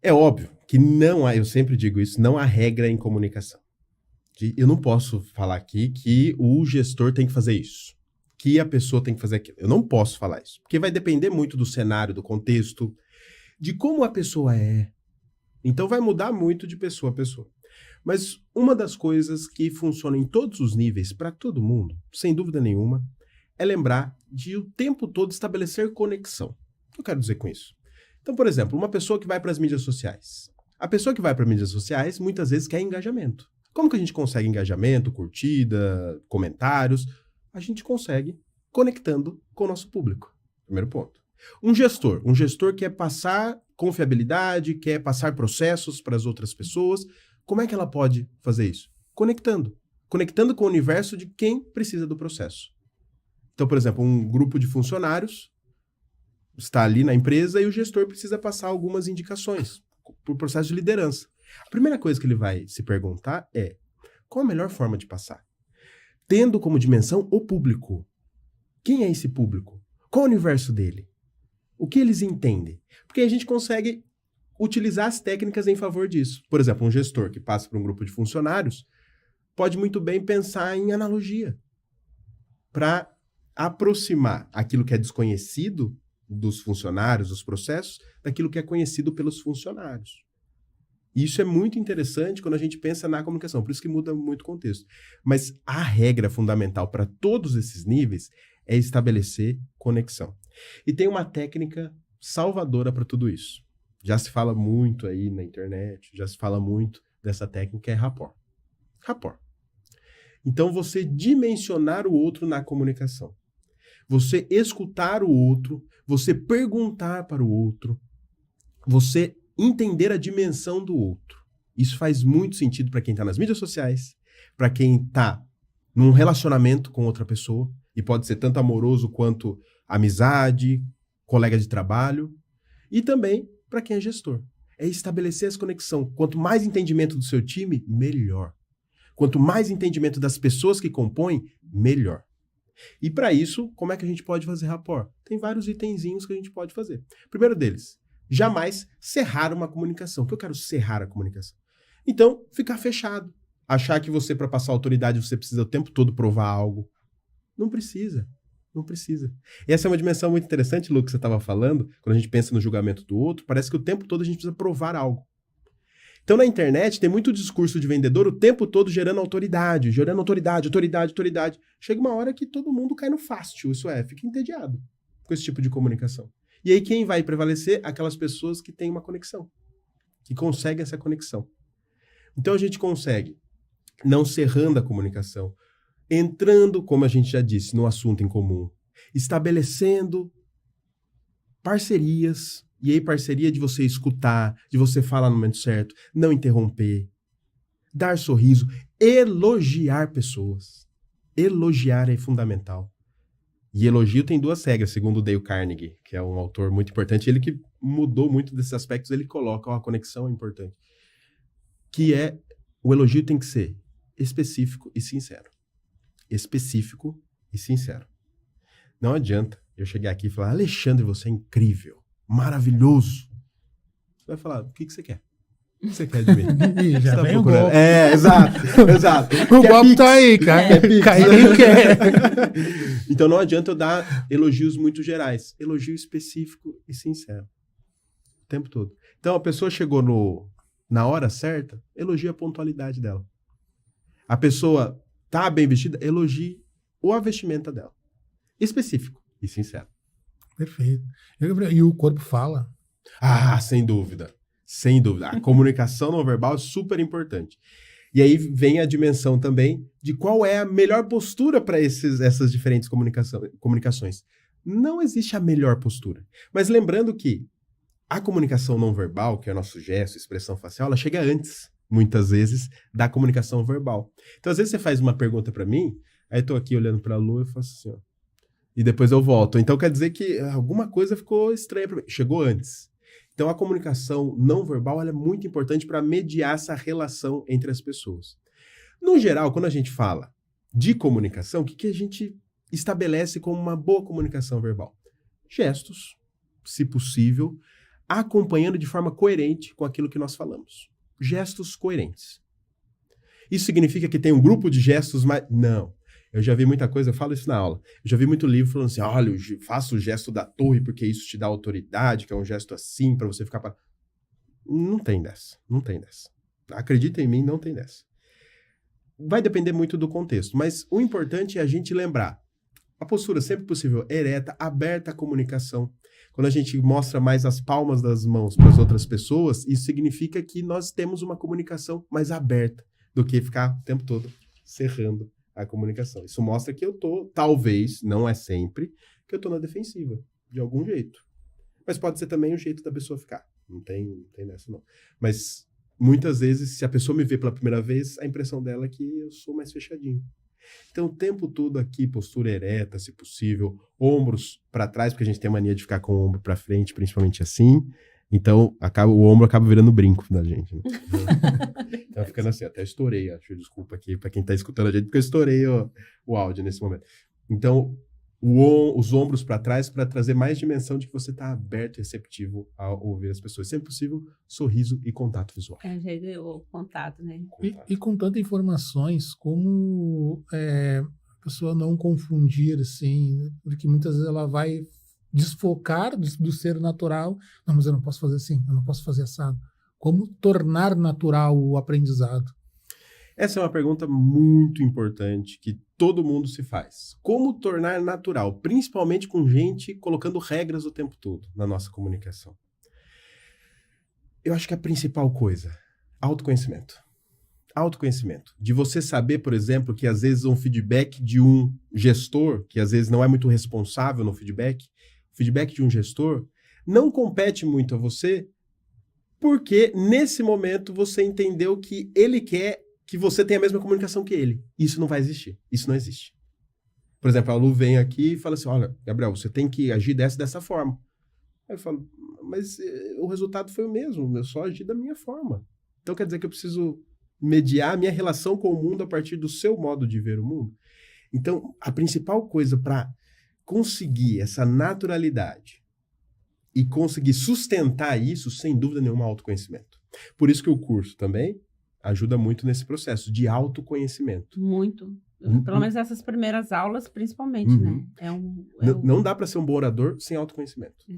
É óbvio que não há, eu sempre digo isso, não há regra em comunicação. Eu não posso falar aqui que o gestor tem que fazer isso, que a pessoa tem que fazer aquilo. Eu não posso falar isso, porque vai depender muito do cenário, do contexto, de como a pessoa é. Então vai mudar muito de pessoa a pessoa. Mas uma das coisas que funciona em todos os níveis, para todo mundo, sem dúvida nenhuma, é lembrar de o tempo todo estabelecer conexão. O que eu quero dizer com isso? Então, por exemplo, uma pessoa que vai para as mídias sociais. A pessoa que vai para mídias sociais muitas vezes quer engajamento. Como que a gente consegue engajamento, curtida, comentários? A gente consegue conectando com o nosso público. Primeiro ponto. Um gestor quer passar confiabilidade, quer passar processos para as outras pessoas. Como é que ela pode fazer isso? Conectando. Conectando com o universo de quem precisa do processo. Então, por exemplo, um grupo de funcionários está ali na empresa e o gestor precisa passar algumas indicações por processo de liderança. A primeira coisa que ele vai se perguntar é: qual a melhor forma de passar? Tendo como dimensão o público. Quem é esse público? Qual o universo dele? O que eles entendem? Porque a gente consegue utilizar as técnicas em favor disso. Por exemplo, um gestor que passa por um grupo de funcionários pode muito bem pensar em analogia para aproximar aquilo que é desconhecido dos funcionários, dos processos, daquilo que é conhecido pelos funcionários. E isso é muito interessante quando a gente pensa na comunicação, por isso que muda muito o contexto. Mas a regra fundamental para todos esses níveis é estabelecer conexão. E tem uma técnica salvadora para tudo isso. Já se fala muito aí na internet, já se fala muito dessa técnica, é rapport. Rapport. Então, você dimensionar o outro na comunicação. Você escutar o outro, você perguntar para o outro, você entender a dimensão do outro. Isso faz muito sentido para quem está nas mídias sociais, para quem está num relacionamento com outra pessoa, e pode ser tanto amoroso quanto amizade, colega de trabalho, e também para quem é gestor. É estabelecer essa conexão. Quanto mais entendimento do seu time, melhor. Quanto mais entendimento das pessoas que compõem, melhor. E para isso, como é que a gente pode fazer rapport? Tem vários itenzinhos que a gente pode fazer. Primeiro deles, jamais cerrar uma comunicação. Que eu quero cerrar a comunicação. Então, ficar fechado. Achar que você, para passar autoridade, você precisa o tempo todo provar algo. Não precisa. Não precisa. E essa é uma dimensão muito interessante, Lu, que você estava falando, quando a gente pensa no julgamento do outro, parece que o tempo todo a gente precisa provar algo. Então, na internet, tem muito discurso de vendedor o tempo todo gerando autoridade. Chega uma hora que todo mundo cai no fácil, isso é, fica entediado com esse tipo de comunicação. E aí, quem vai prevalecer? Aquelas pessoas que têm uma conexão, que conseguem essa conexão. Então, a gente consegue, não cerrando a comunicação, entrando, como a gente já disse, no assunto em comum, estabelecendo parcerias. E aí, parceria de você escutar, de você falar no momento certo, não interromper, dar sorriso, elogiar pessoas. Elogiar é fundamental. E elogio tem duas regras, segundo o Dale Carnegie, que é um autor muito importante. Ele que mudou muito desses aspectos, ele coloca a conexão é importante. Que é, o elogio tem que ser específico e sincero. Específico e sincero. Não adianta eu chegar aqui e falar: Alexandre, você é incrível. Maravilhoso. Você vai falar: o que você quer? O que você quer de mim? Já vem o procurando? golpe. Exato. O golpe tá aí, cara. Cai quem quer. Então não adianta eu dar elogios muito gerais. Elogio específico e sincero. O tempo todo. Então a pessoa chegou na hora certa, elogie a pontualidade dela. A pessoa tá bem vestida, elogie a vestimenta dela. Específico e sincero. Perfeito. E o corpo fala? Ah, sem dúvida. Sem dúvida. A comunicação não verbal é super importante. E aí vem a dimensão também de qual é a melhor postura para essas diferentes comunicações. Não existe a melhor postura. Mas lembrando que a comunicação não verbal, que é o nosso gesto, expressão facial, ela chega antes, muitas vezes, da comunicação verbal. Então, às vezes você faz uma pergunta para mim, aí eu tô aqui olhando para a Lu e faço assim, ó. E depois eu volto. Então quer dizer que alguma coisa ficou estranha para mim. Chegou antes. Então a comunicação não verbal ela é muito importante para mediar essa relação entre as pessoas. No geral, quando a gente fala de comunicação, o que a gente estabelece como uma boa comunicação verbal? Gestos, se possível, acompanhando de forma coerente com aquilo que nós falamos. Gestos coerentes. Isso significa que tem um grupo de gestos mais... Não. Eu já vi muita coisa, eu falo isso na aula. Eu já vi muito livro falando assim, olha, faça o gesto da torre porque isso te dá autoridade, que é um gesto assim, para você ficar... Não tem dessa. Não tem dessa. Acredita em mim, não tem dessa. Vai depender muito do contexto, mas o importante é a gente lembrar. A postura sempre possível, ereta, aberta à comunicação. Quando a gente mostra mais as palmas das mãos para as outras pessoas, isso significa que nós temos uma comunicação mais aberta do que ficar o tempo todo cerrando a comunicação. Isso mostra que eu tô, talvez, não é sempre, que eu tô na defensiva, de algum jeito. Mas pode ser também o jeito da pessoa ficar. Não tem nessa, não. Mas muitas vezes, se a pessoa me vê pela primeira vez, a impressão dela é que eu sou mais fechadinho. Então, o tempo todo aqui, postura ereta, se possível, ombros para trás, porque a gente tem a mania de ficar com o ombro para frente, principalmente assim. Então, o ombro acaba virando brinco da gente. Né? Então, ficando assim, até estourei, acho, desculpa aqui para quem tá escutando a gente, porque eu estourei o áudio nesse momento. Então, os ombros para trás para trazer mais dimensão de que você está aberto e receptivo a ouvir as pessoas. Sempre possível, sorriso e contato visual. O contato, né? E com tantas informações, como a pessoa não confundir, assim, porque muitas vezes ela vai desfocar do ser natural. Não, mas eu não posso fazer assim, eu não posso fazer assado. Como tornar natural o aprendizado? Essa é uma pergunta muito importante que todo mundo se faz. Como tornar natural, principalmente com gente colocando regras o tempo todo na nossa comunicação? Eu acho que a principal coisa, autoconhecimento. Autoconhecimento. De você saber, por exemplo, que às vezes um feedback de um gestor, que às vezes não é muito responsável no feedback, o feedback de um gestor não compete muito a você, porque nesse momento você entendeu que ele quer que você tenha a mesma comunicação que ele. Isso não vai existir. Isso não existe. Por exemplo, a Lu vem aqui e fala assim, olha, Gabriel, você tem que agir dessa forma. Aí eu falo, mas o resultado foi o mesmo, eu só agi da minha forma. Então quer dizer que eu preciso mediar a minha relação com o mundo a partir do seu modo de ver o mundo? Então, a principal coisa para conseguir essa naturalidade e conseguir sustentar isso, sem dúvida nenhuma, autoconhecimento. Por isso que o curso também ajuda muito nesse processo de autoconhecimento. Muito. Pelo menos essas primeiras aulas, principalmente, né? Não dá para ser um bom orador sem autoconhecimento.